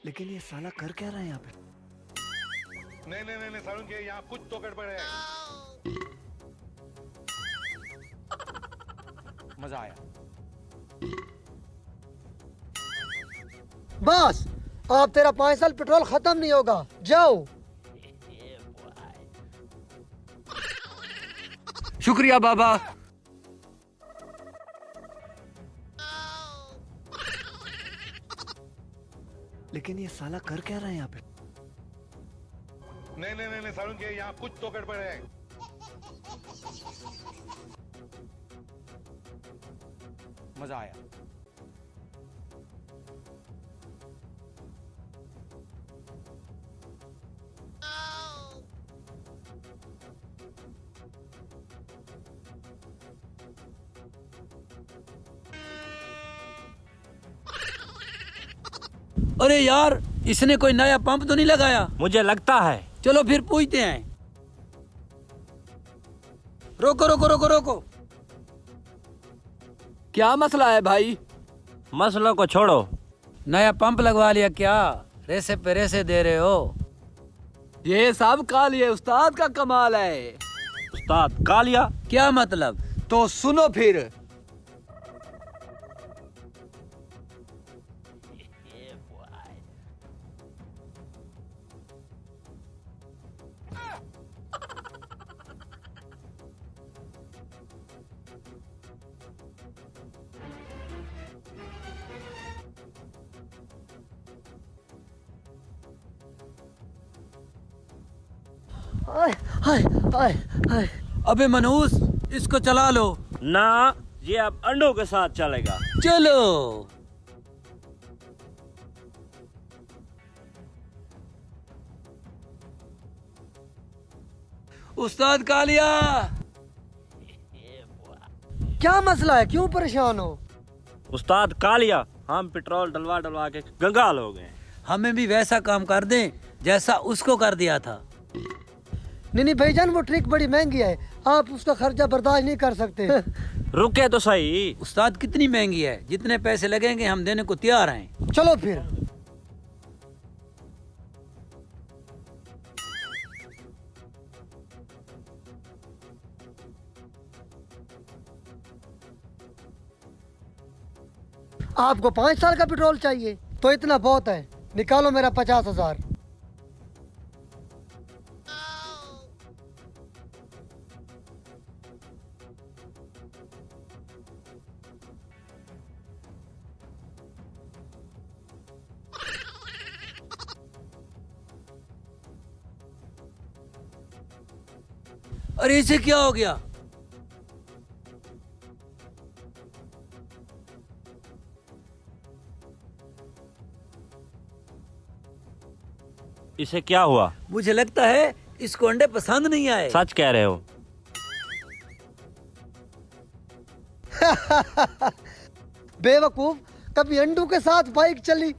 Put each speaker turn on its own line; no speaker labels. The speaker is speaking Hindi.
लेकिन ये साला कर क्या रहा है यहाँ पे?
नहीं नहीं नहीं नहीं सारुण के यहाँ कुछ तो गड़बड़ है।
मजा आया।
बस अब तेरा 5 साल पेट्रोल खत्म नहीं होगा, जाओ।
शुक्रिया बाबा। लेकिन ये साला कर क्या रहा है यहाँ पे?
नहीं नहीं नहीं नहीं सारुण के यहाँ कुछ तो गड़बड़ है।
मजा आया।
अरे यार, इसने कोई नया पंप तो नहीं लगाया?
मुझे लगता है।
चलो फिर पूछते हैं। रोको रोको रोको रोको। क्या मसला है भाई?
मसलों को छोड़ो।
नया पंप लगवा लिया क्या? रेसे पे रेसे दे रहे हो?
ये सब कालिए उस्ताद का कमाल है।
उस्ताद कालिया?
क्या मतलब?
तो सुनो फिर।
हाय हाय हाय हाय।
अबे मनूस, इसको चला लो।
ना, ये अब अंडों के साथ चलेगा।
चलो। उस्ताद कालिया,
क्या मसला है, क्यों परेशान हो?
उस्ताद कालिया, हम पेट्रोल डलवा डलवा के गंगाल हो गए।
हमें भी वैसा काम कर दें जैसा उसको कर दिया था।
नहीं नहीं भाईजान, वो ट्रिक बड़ी महंगी है, आप उसका खर्चा बर्दाश्त नहीं कर सकते।
रुके तो सही।
उस्ताद कितनी महंगी है? जितने पैसे लगेंगे हम देने को तैयार हैं।
चलो फिर। आपको 5 साल का पेट्रोल चाहिए तो इतना बहुत है, निकालो मेरा 50,000।
अरे इसे क्या हो गया?
इसे क्या हुआ?
मुझे लगता है इसको अंडे पसंद नहीं आए।
सच कह रहे हो?
बेवकूफ, कभी अंडू के साथ बाइक चली?